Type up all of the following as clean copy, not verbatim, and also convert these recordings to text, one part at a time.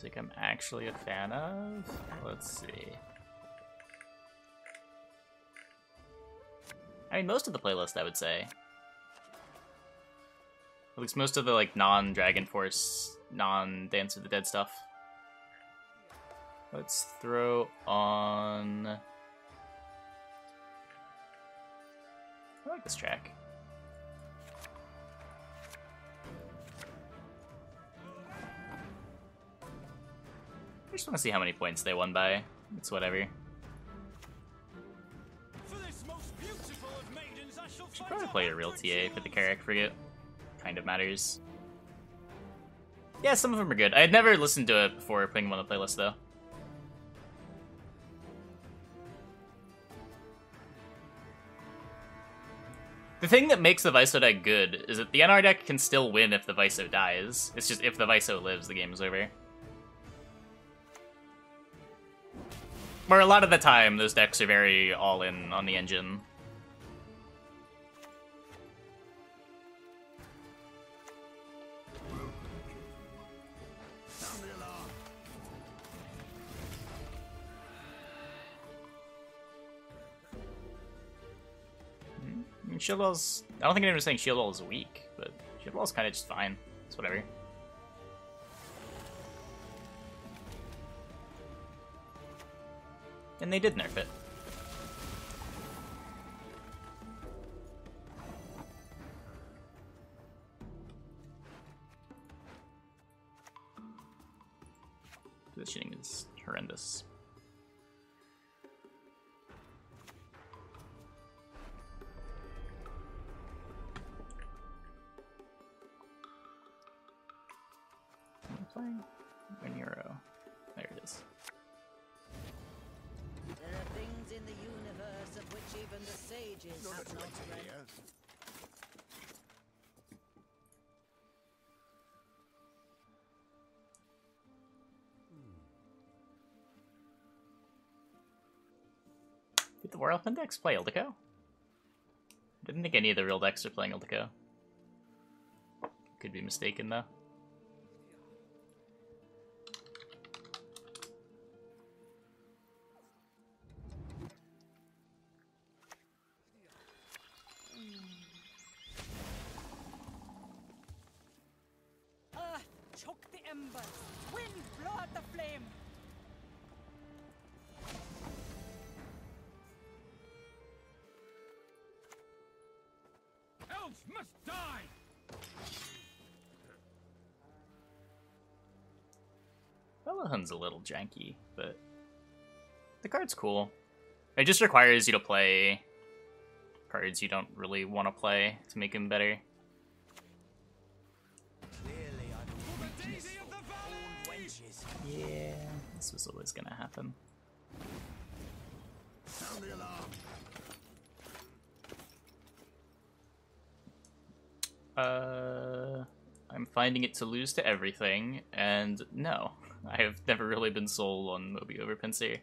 music I'm actually a fan of. Let's see. I mean, most of the playlist, I would say. At least most of the, like, non-Dragon Force, non-Dance of the Dead stuff. Let's throw on... I like this track. I just want to see how many points they won by. It's whatever. Should probably play a real TA for the Carrack Frigate. Kind of matters. Yeah, some of them are good. I had never listened to it before putting them on the playlist, though. The thing that makes the Viso deck good is that the NR deck can still win if the Viso dies. It's just if the Viso lives, the game is over. Where a lot of the time, those decks are very all-in on the engine. I mean, Shield Wall's... I don't think anyone was saying Shield Wall is weak, but Shield Wall's kind of just fine. It's whatever. And they did nerf it. Positioning is horrendous. I'm playing Venero. There it is. There are things in the universe of which even the sages have not read. Did the War Elfin decks play Ildico? I didn't think any of the real decks are playing Ildico. Could be mistaken, though. Choke the embers! Wind, blow out the flame! Elves must die! Belahun's a little janky, but the card's cool. It just requires you to play cards you don't really want to play to make him better. Yeah, this was always gonna happen. Sound the alarm. I'm finding it to lose to everything, and no, I have never really been sold on Moby over Pinsir.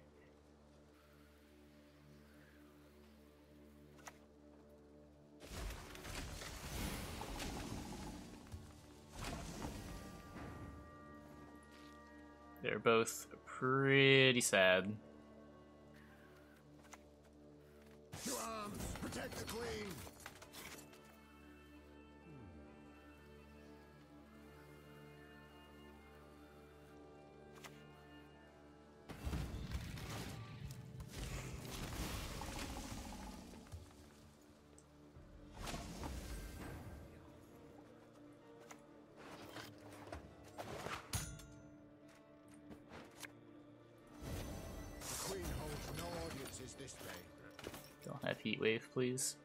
They're both pretty sad. To arms! Protect the queen! This day. Don't have Heat Wave, please.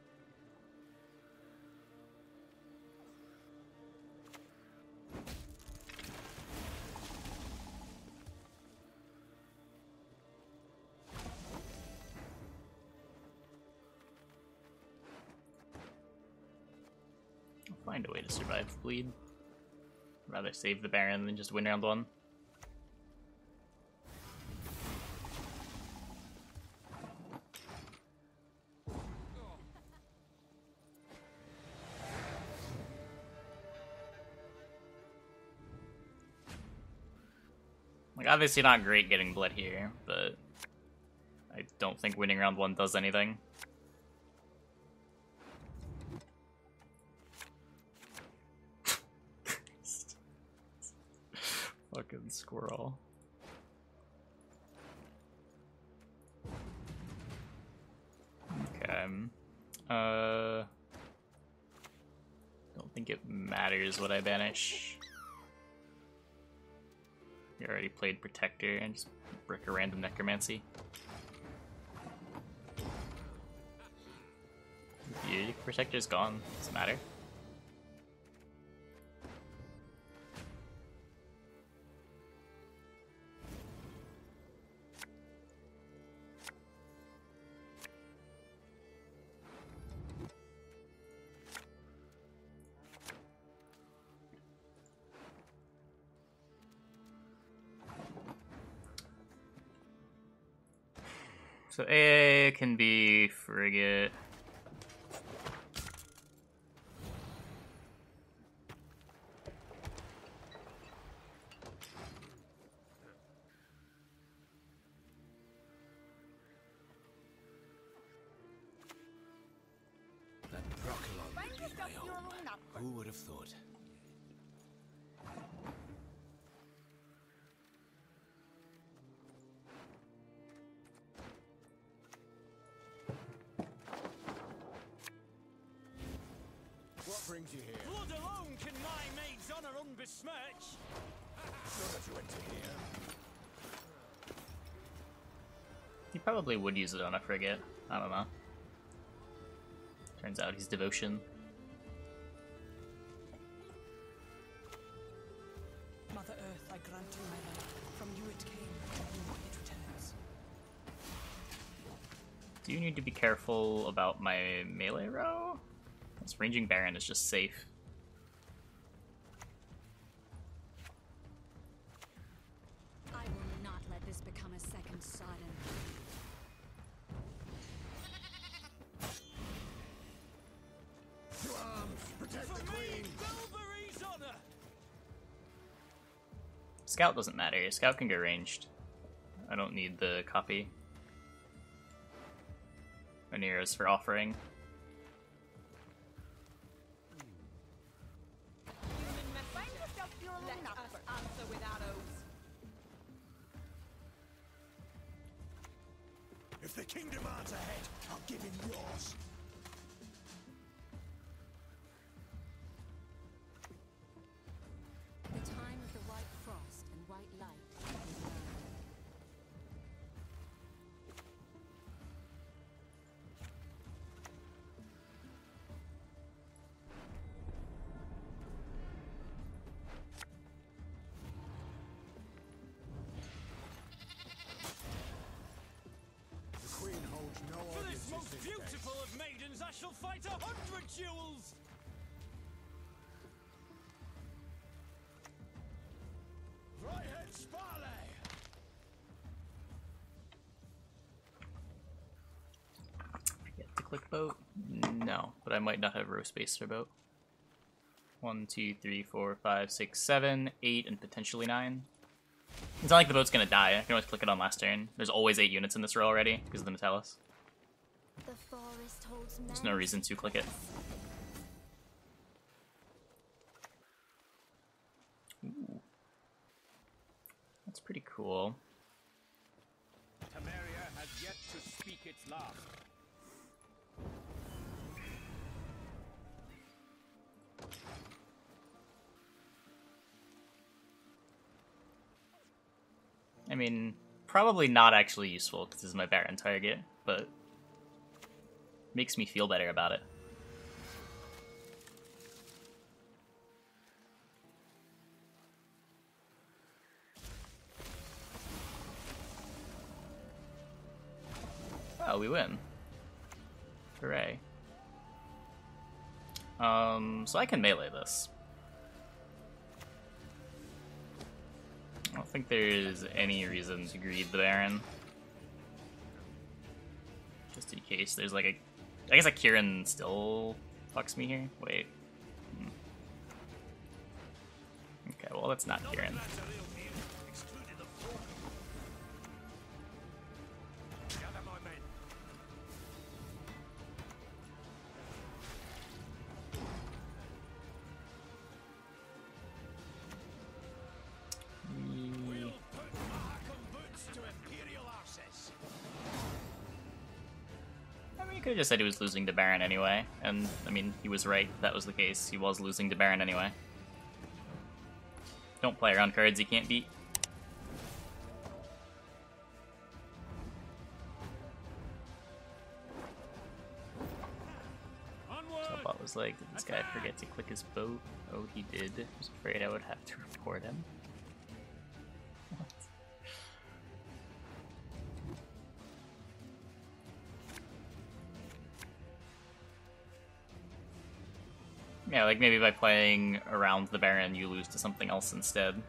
I'll find a way to survive bleed. Rather save the Baron than just win round one. Like, obviously not great getting bled here, but I don't think winning round 1 does anything. Fucking squirrel. Okay. Don't think it matters what I banish. You already played Protector and just brick a random Necromancy. Your Protector's gone. Doesn't matter. So AA can be Frigate. That Broccolon would be my home. Who would have thought? What brings you here? Blood alone can my maid's honor unbesmirch. Not that you went to here. He probably would use it on a frigate. I don't know. Turns out he's devotion. Mother Earth, I grant you my life. From you it came, from you it returns. Do you need to be careful about my melee row? This ranging Baron is just safe. I will not let this become a second Sodom. To arms! Protect the For me, Queen! Belvery's honor. Scout doesn't matter. Scout can go ranged. I don't need the copy. Oneros for offering. Let us answer without oaths. If the king demands a head, I'll give him yours. The time of the white frost and white light is nigh. The Queen holds no For this audiences most this day. beautiful of maidens, I shall fight 100 duels. Right-head Sparley! Forget to click boat? No, but I might not have row space for boat. 1, 2, 3, 4, 5, 6, 7, 8, and potentially 9. It's not like the boat's gonna die. I can always click it on last turn. There's always 8 units in this row already because of the Metallus. The forest holds There's no reason to click it. Ooh. That's pretty cool. Temeria has yet to speak its last. I mean, probably not actually useful because this is my Baron target, but makes me feel better about it. Oh, we win. Hooray. So I can melee this. I don't think there's any reason to greed the Baron. Just in case there's like a... I guess a Kieran still fucks me here? Wait. Okay, well that's not Kieran. Excluded the could have just said he was losing to Baron anyway, and, I mean, he was right, that was the case. He was losing to Baron anyway. Don't play around cards you can't beat. So I thought was like, did this guy forget to click his boat? Oh, he did. I was afraid I would have to report him. What? Yeah, like maybe by playing around the Baron, you lose to something else instead.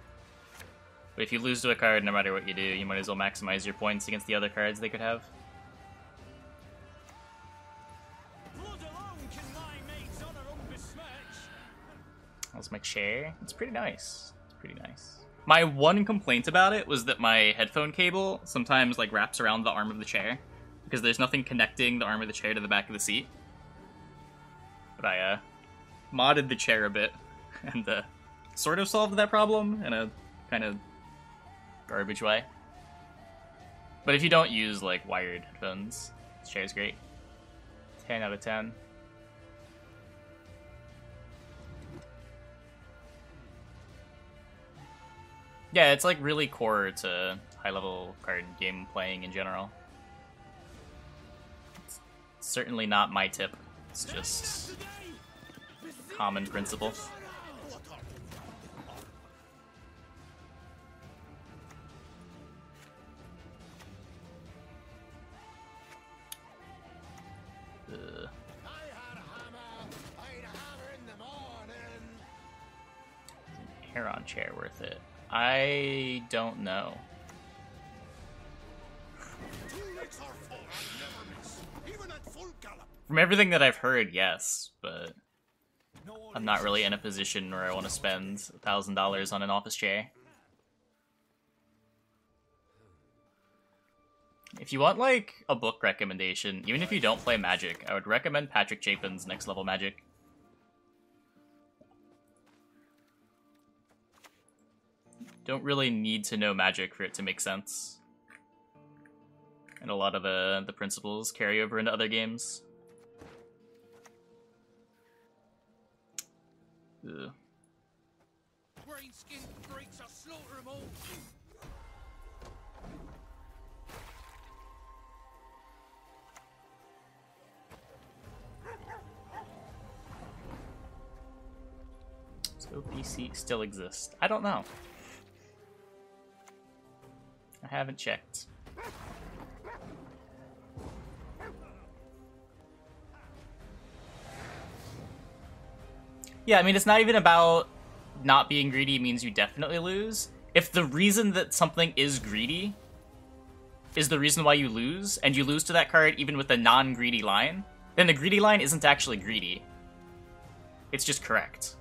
But if you lose to a card, no matter what you do, you might as well maximize your points against the other cards they could have. Blood alone can my mate's honor unbesmirch. That's my chair. It's pretty nice. It's pretty nice. My one complaint about it was that my headphone cable sometimes like wraps around the arm of the chair because there's nothing connecting the arm of the chair to the back of the seat. But I modded the chair a bit and sort of solved that problem in a kind of garbage way. But if you don't use like wired headphones, this chair's great. 10 out of 10. Yeah, it's like really core to high-level card game playing in general. It's certainly not my tip. It's just common principle. Heron chair worth it? I don't know. From everything that I've heard, yes, but I'm not really in a position where I want to spend $1,000 on an office chair. If you want, like, a book recommendation, even if you don't play Magic, I would recommend Patrick Chapin's Next Level Magic. Don't really need to know Magic for it to make sense. And a lot of the principles carry over into other games. Ugh. Green-skinned freaks, I'll slaughter 'em all. So BC still exists. I don't know. I haven't checked. Yeah, I mean, it's not even about not being greedy means you definitely lose. If the reason that something is greedy is the reason why you lose, and you lose to that card even with a non-greedy line, then the greedy line isn't actually greedy. It's just correct.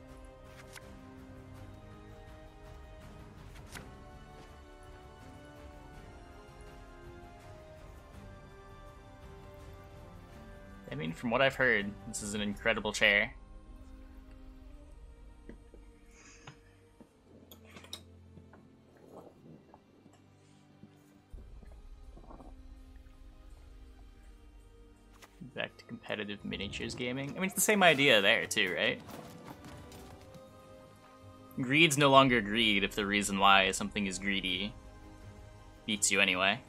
I mean, from what I've heard, this is an incredible chair. Back to competitive miniatures gaming. I mean, it's the same idea there, too, right? Greed's no longer greed if the reason why something is greedy beats you anyway.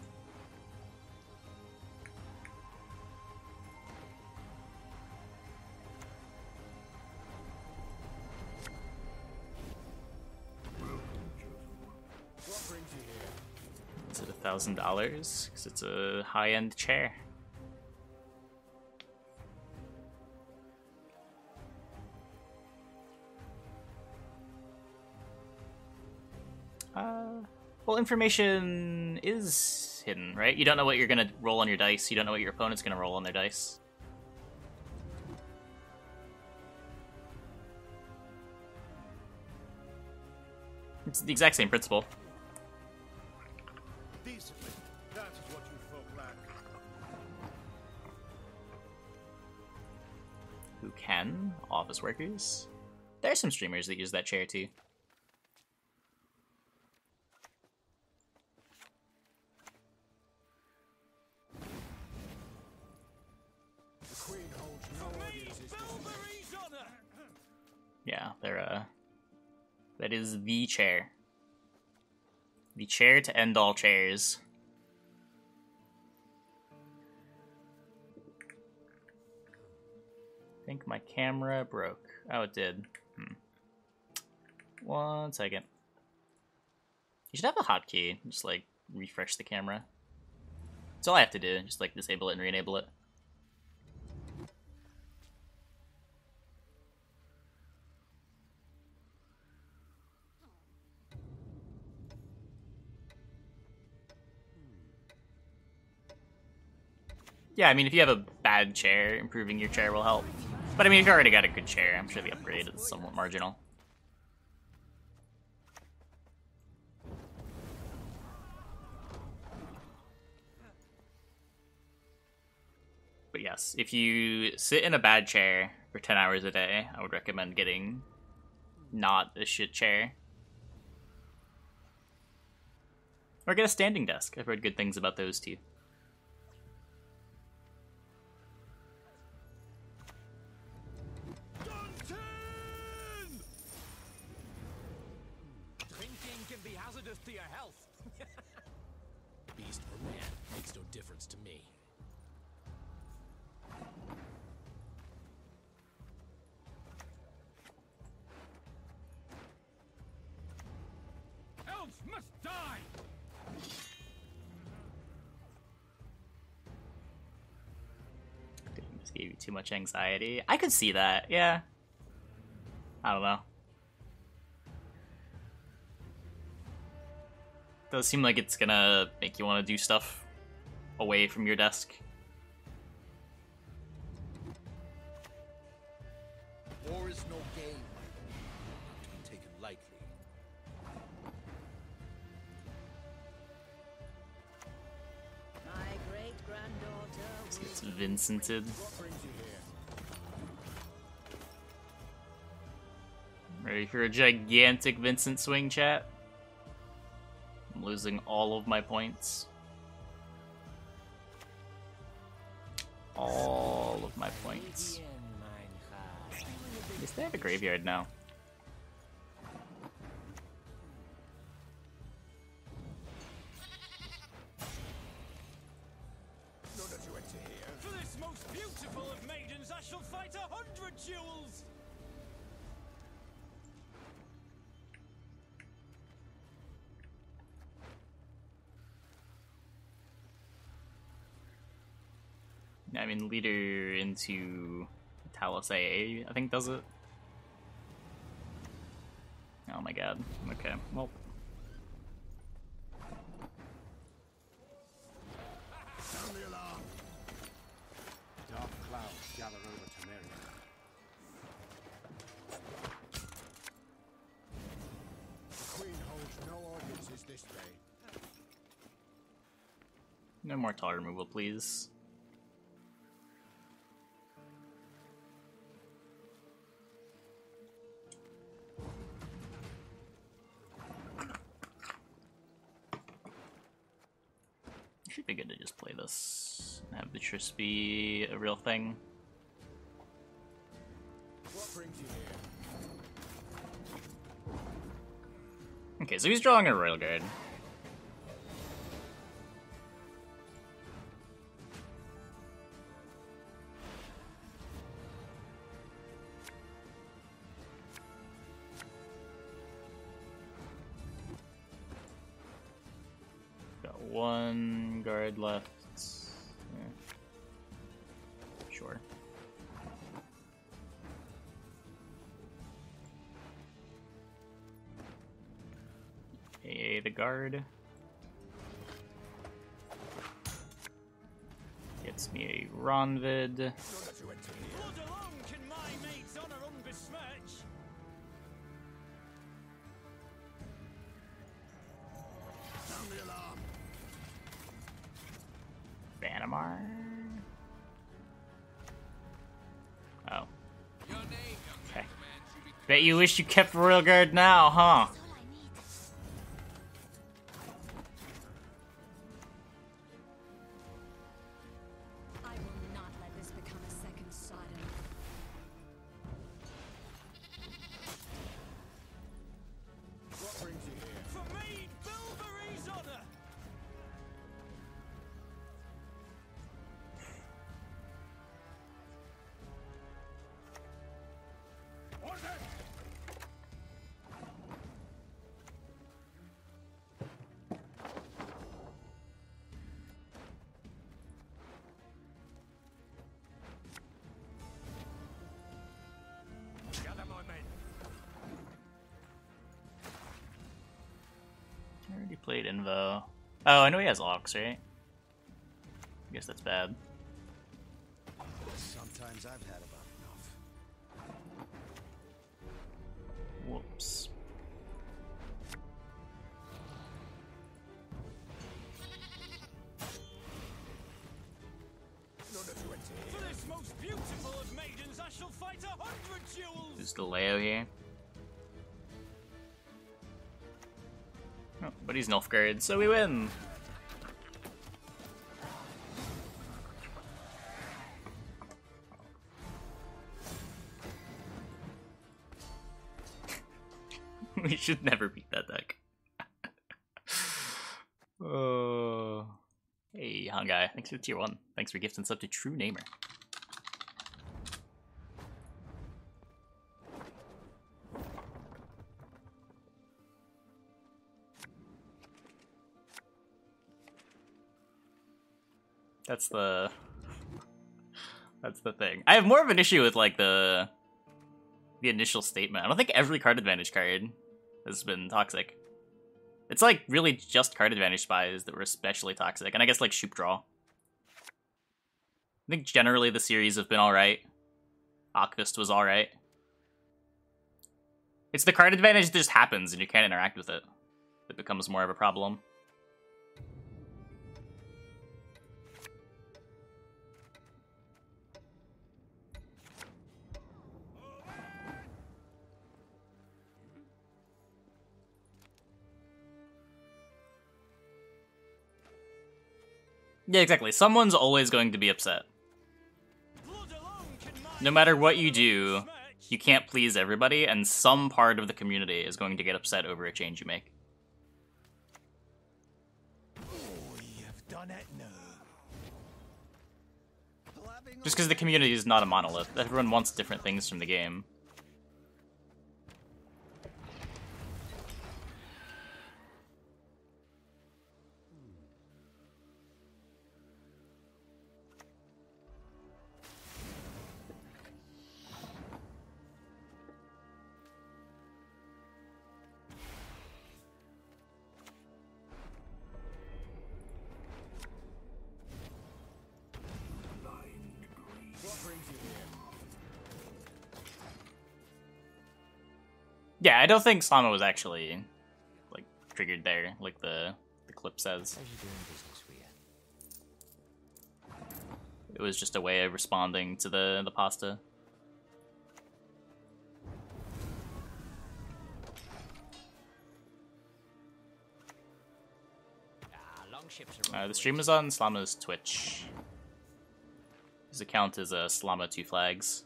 Is it $1,000? Because it's a high-end chair. Well, information is hidden, right? You don't know what you're gonna roll on your dice. You don't know what your opponent's gonna roll on their dice. It's the exact same principle. Discipline. That is what you folk lack. Who can? Office workers? There are some streamers that use that chair too. Yeah, they're that is the chair. The chair to end all chairs. I think my camera broke. Oh, it did. 1 second. You should have a hotkey. Just like refresh the camera. That's all I have to do. Just like disable it and re-enable it. Yeah, I mean, if you have a bad chair, improving your chair will help. But I mean, if you already got a good chair, I'm sure the upgrade is somewhat marginal. But yes, if you sit in a bad chair for 10 hours a day, I would recommend getting not a shit chair. Or get a standing desk. I've heard good things about those too. Drinking can be hazardous to your health. Beast or man makes no difference to me. Elves must die! Just gave you too much anxiety. I could see that, yeah. I don't know. Does seem like it's gonna make you want to do stuff away from your desk. War is no game, not to be taken lightly. My great-granddaughter This will gets Vincented. What brings you here? Ready for a gigantic Vincent swing, chat? I'm losing all of my points. All of my points. At least they have a graveyard now. None of you enter here. For this most beautiful of maidens, I shall fight 100 duels! I mean, leader into Talus AA, I think, does it. Oh my god. Okay, well. Sound the alarm. Dark clouds gather over Temeria. The Queen holds no audiences this day. No more tar removal, please. Should be good to just play this and have the Triss be a real thing. What brings you here? Okay, so he's drawing a Royal Guard. Got one guard left. Yeah. Sure. AA the guard. Gets me a Ronvid. None of you enter here. Blood alone can my maid's honor unbesmirch! Sound the alarm. Vanamar. Oh. Your name, young Okay. gentleman, should be Bet you wish you kept Royal Guard now, huh? I will not let this become a second Sodom. Played Invo. Oh, I know he has Ox, right? I guess that's bad. Sometimes I've had about enough. Whoops. For this most beautiful of maidens, I shall fight 100 duels. Who's the Leo here? Oh, but he's Nilfgaard, so we win! We should never beat that deck. Oh. Hey, Hongai, thanks for the tier 1. Thanks for gifting sub to True Namer. That's the thing. I have more of an issue with like the initial statement. I don't think every card advantage card has been toxic. It's like really just card advantage spies that were especially toxic, and I guess like Shoop Draw. I think generally the series have been alright. Akvist was alright. It's the card advantage that just happens and you can't interact with it that becomes more of a problem. Yeah, exactly. Someone's always going to be upset. No matter what you do, you can't please everybody, and some part of the community is going to get upset over a change you make. Just because the community is not a monolith. Everyone wants different things from the game. Yeah, I don't think Slama was actually, like, triggered there, like the clip says. It was just a way of responding to the pasta. The stream was on Slama's Twitch. His account is Slama2 Flags.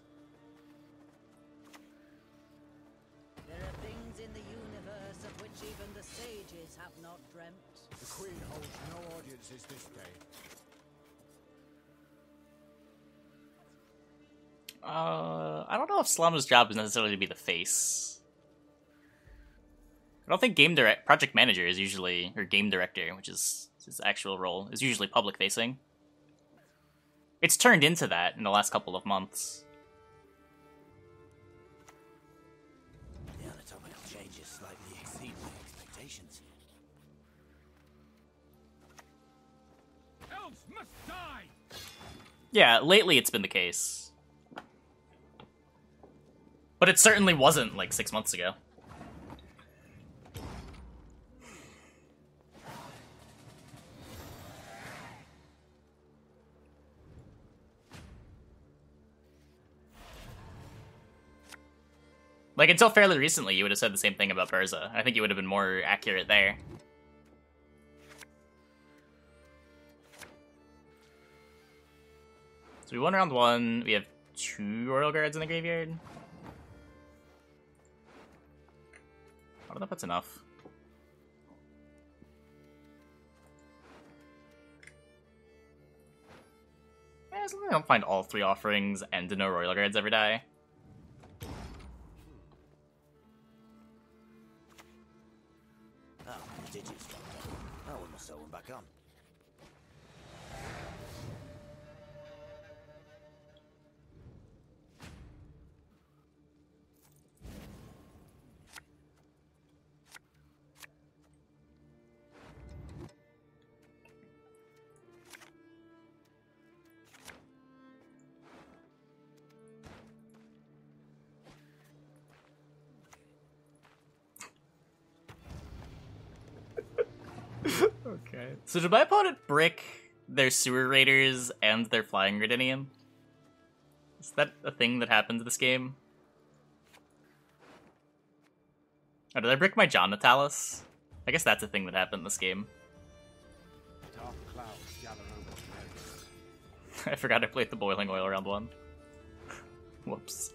Even the sages have not dreamt. The Queen holds no audiences this day. I don't know if Slama's job is necessarily to be the face. I don't think project manager is usually, or game director, which is his actual role, is usually public facing. It's turned into that in the last couple of months. The anatomical changes slightly exceed my expectations. Elves must die! Yeah, lately it's been the case. But it certainly wasn't like 6 months ago. Like, until fairly recently, you would have said the same thing about Berza. I think you would have been more accurate there. So we won round 1. We have 2 Royal Guards in the graveyard. I don't know if that's enough. As long as I don't find all 3 offerings and no Royal Guards every die. Digits fucked up. Oh, we must sew them back on. Okay. So did my opponent brick their sewer raiders and their flying Redinium? Is that a thing that happens in this game? Or did I brick my John Natalis? I guess that's a thing that happened in this game. Dark clouds gather over Symbiosis. I forgot I played the boiling oil round one. Whoops.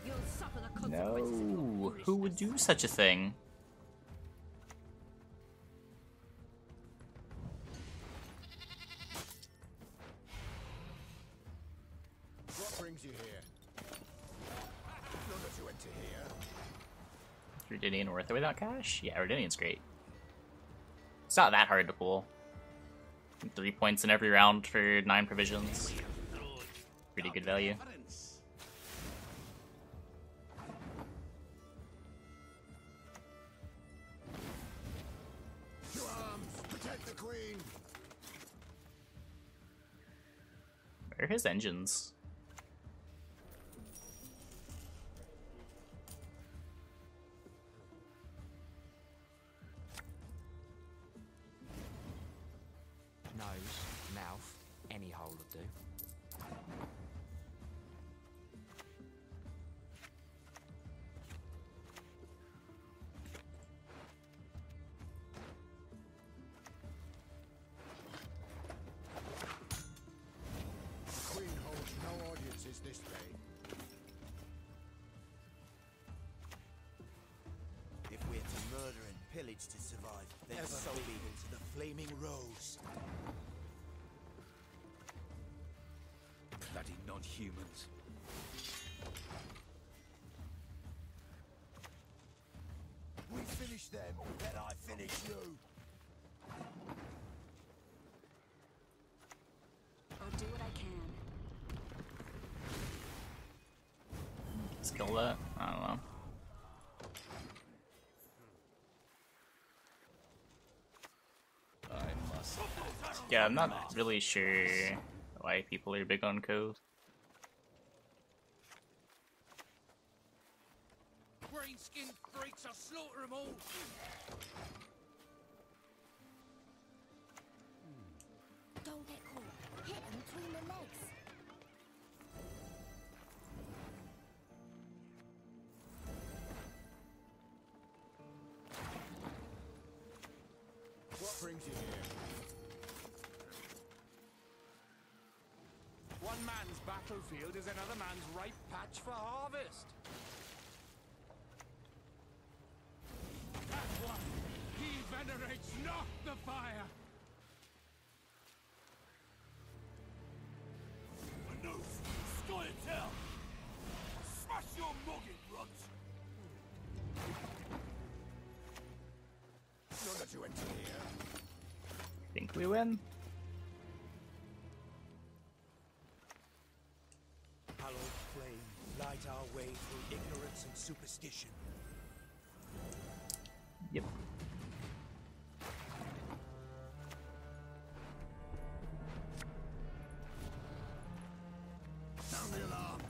You'll suffer the consequences of your No, who would do foolishness. such a thing? What brings you here? None of you enter here. Redinian worth it without cash? Yeah, Redinian's great. It's not that hard to pull. 3 points in every round for 9 provisions. Pretty good value. To arms! Protect the queen! Where are his engines? Nose, mouth, any hole will do. The queen holds no audiences this day. If we're to murder and pillage to survive, then so be it to the flaming rose. Bloody non-humans. We finish them, then I finish you. I'll do what I can. Let's kill that. I don't know. Yeah, I'm not really sure why people are big on Cove. Green-skinned freaks, I'll slaughter them all. Don't get caught. Hit him between the legs. What brings you here? One man's battlefield is another man's ripe patch for harvest. That one, he venerates not the fire. Maneuver! Scoia'tael! Smash your noggin, runt! None of you enter here. Think we win? Hallowed flame, light our way through ignorance and superstition. Yep. Sound the alarm!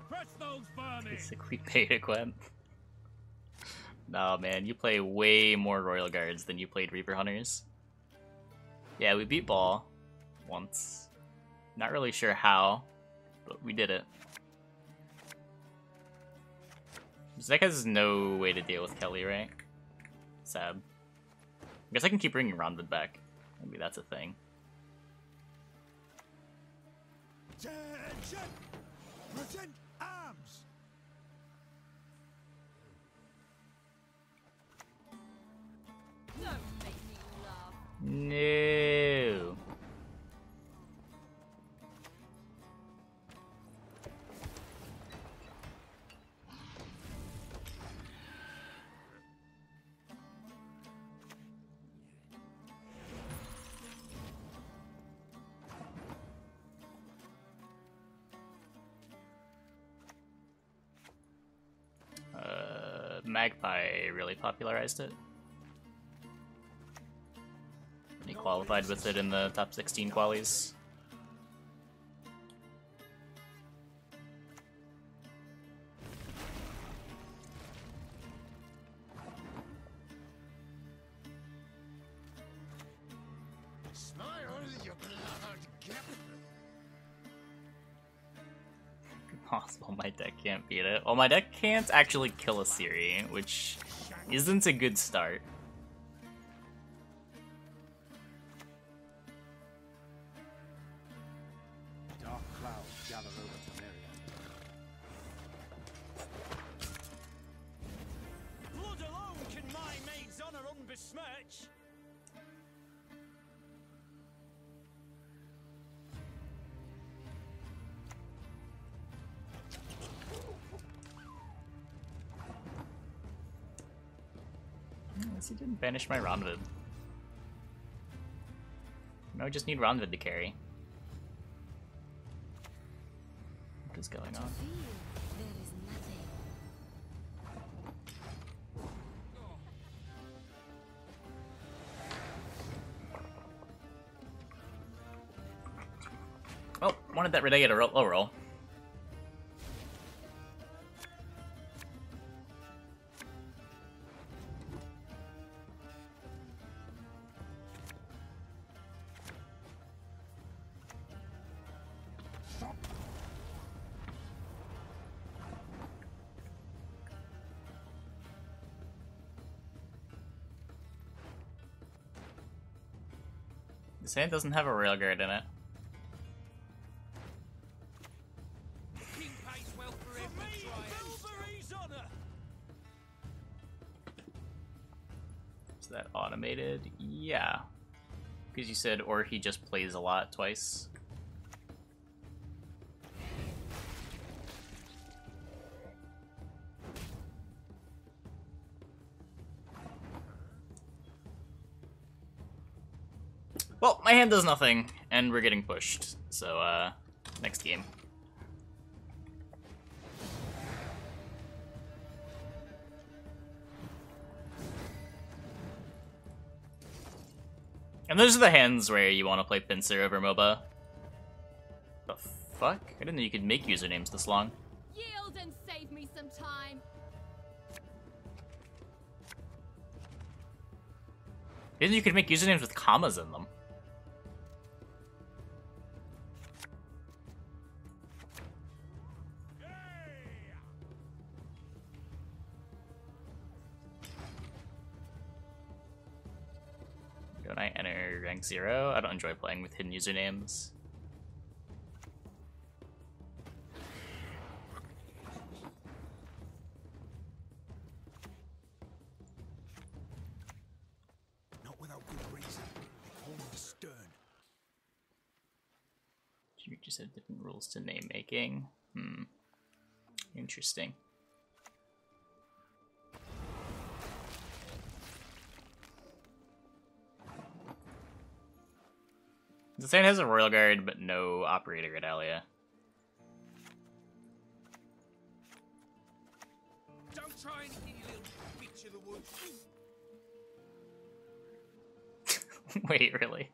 Press those vermin! Basically beta Gwent. No, man, you play way more Royal Guards than you played Reaper Hunters. Yeah, we beat Ball once. Not really sure how, but we did it. This deck has no way to deal with Kelly, right? Sad. I guess I can keep bringing Ronvid back. Maybe that's a thing. Attention! Present arms! Don't make me laugh. No. Magpie really popularized it. He qualified with it in the top 16 qualies. Possible my deck can't beat it. Well, my deck can't actually kill a Siri, which isn't a good start. Dark clouds gather over Temeria. Blood alone can my maid's honor unbesmirch. Unless he didn't banish my Ronvid. No, I just need Ronvid to carry. What is going on? Oh, wanted that Renegade to low roll. This hand doesn't have a railguard in it. King pays well for every triumph. Bilberry's honor. Is that automated? Yeah. Because you said, or he just plays a lot twice. Well, my hand does nothing, and we're getting pushed. So, next game. And those are the hands where you want to play Pincer over MOBA. The fuck? I didn't know you could make usernames this long. Yield and save me some time. Didn't know you could make usernames with commas in them. Don't I enter rank 0? I don't enjoy playing with hidden usernames. Not without good reason. They call me stern. You just had different rules to name making. Interesting. The Saint has a Royal Guard, but no Operator at Alia. Don't try anything, you little bitch of the woods. Wait, really?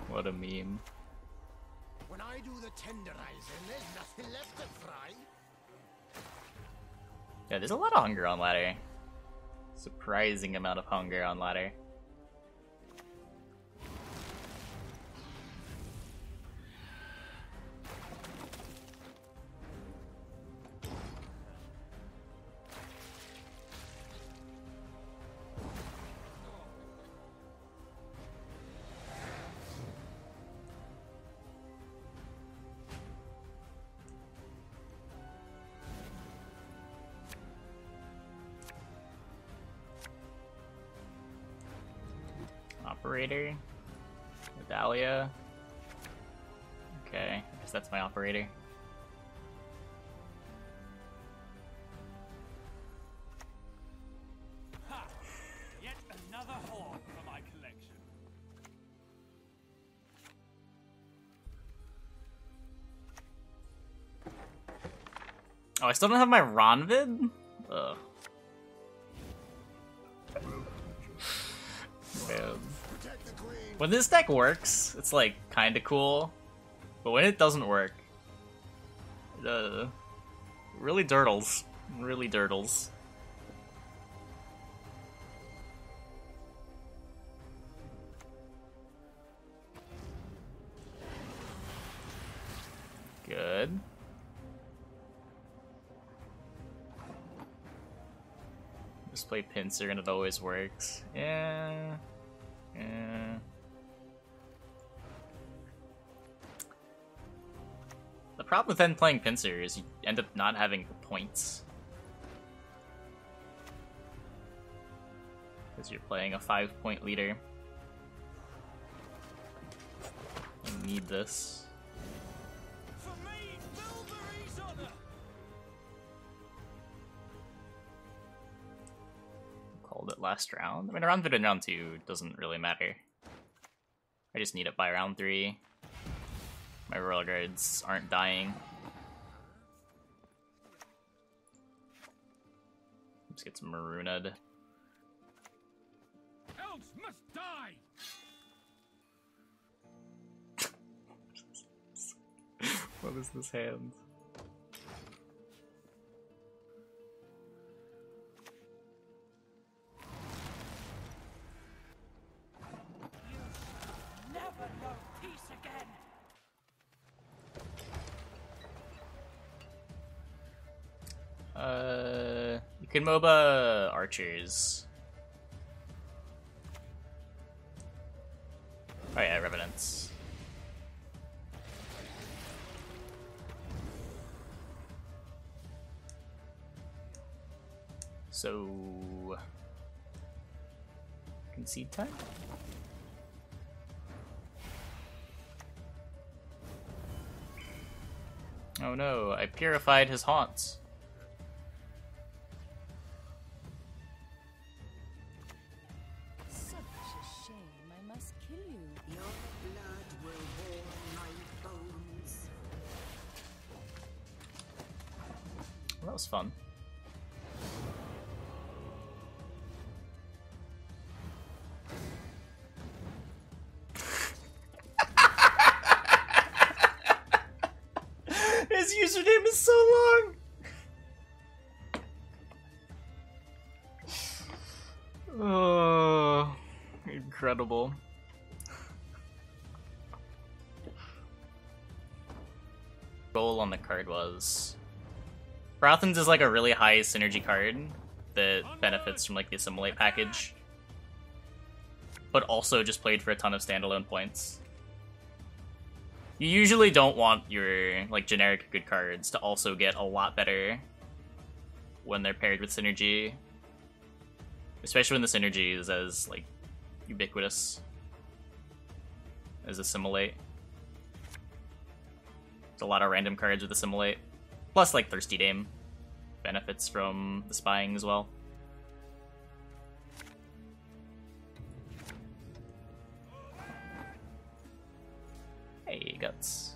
What a meme. When I do the tenderizing, there's nothing left to fry. Yeah, there's a lot of hunger on ladder. Surprising amount of hunger on ladder. Operator. Medallia. Okay, I guess that's my operator. Ha! Yet another horn for my collection. Oh, I still don't have my Ronvid? Ugh. Man. When this deck works, it's like kinda cool. But when it doesn't work, really dirtles. Really dirtles. Good. Just play Pincer and it always works. Yeah. Yeah. The problem with then playing Pincer is you end up not having the points. Because you're playing a 5-point leader. You need this. For me, Bilberry's honor. Called it last round. I mean, round 1 and round 2 doesn't really matter. I just need it by round 3. My Royal Guards aren't dying. Let's get some Marooned. Elves must die. What is this hand? Never know peace again. You can MOBA archers. Oh yeah, Revenants. So... concede time? Oh no, I purified his haunts. Such a shame, I must kill you. Your blood will warm my bones. Well, that was fun. His username is so long! Oh, incredible. Goal on the card was... Brothans is like a really high synergy card that benefits from like the Assimilate package, but also just played for a ton of standalone points. You usually don't want your like generic good cards to also get a lot better when they're paired with synergy, especially when the synergy is as like ubiquitous as Assimilate. There's a lot of random cards with Assimilate, plus like Thirsty Dame benefits from the spying as well. Hey, Guts.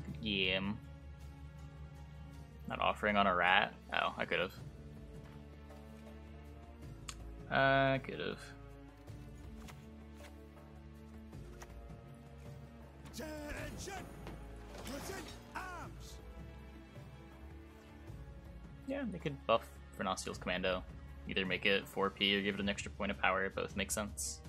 Good game. Not offering on a rat? Oh, I could've. I could've. Attention! Present arms! Yeah, they could buff Vernaciel's Commando. Either make it 4P or give it an extra point of power. Both make sense.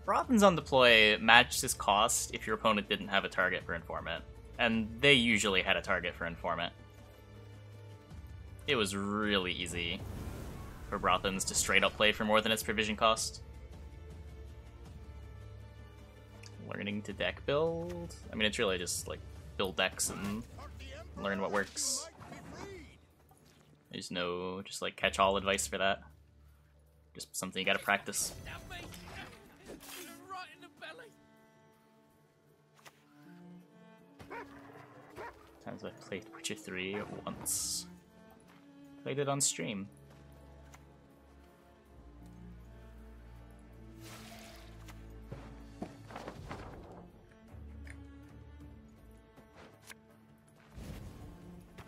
Brothans on deploy matched his cost if your opponent didn't have a target for Informant. And they usually had a target for Informant. It was really easy for Brothans to straight up play for more than its provision cost. Learning to deck build? I mean, it's really just like build decks and learn what works. There's no just like catch-all advice for that. Just something you gotta practice. Stab me! Right in the belly! Times I've played Witcher 3 once. Played it on stream.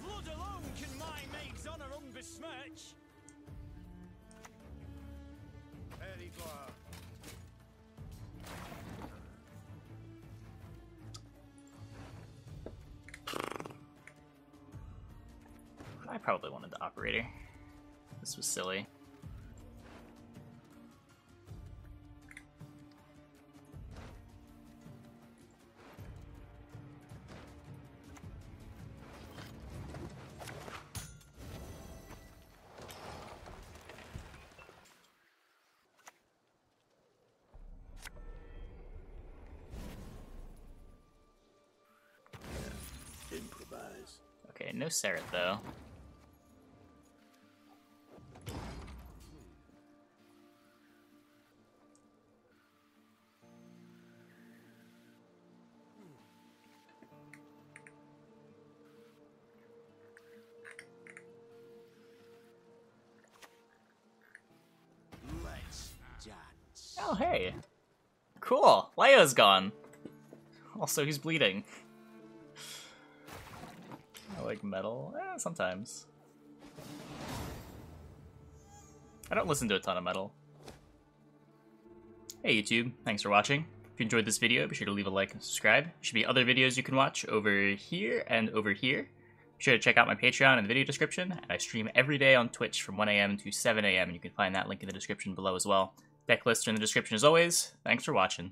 Blood alone can my maid's honor unbesmirch. Eddie Dwyer. I probably wanted the operator. This was silly. Improvise. Okay, no Seret though. Let's dance. Oh, hey. Cool. Leo's gone. Also, he's bleeding. I like metal. Sometimes. I don't listen to a ton of metal. Hey YouTube, thanks for watching. If you enjoyed this video, be sure to leave a like and subscribe. There should be other videos you can watch over here and over here. Be sure to check out my Patreon in the video description. And I stream every day on Twitch from 1 AM to 7 AM, and you can find that link in the description below as well. Deck lists are in the description as always. Thanks for watching.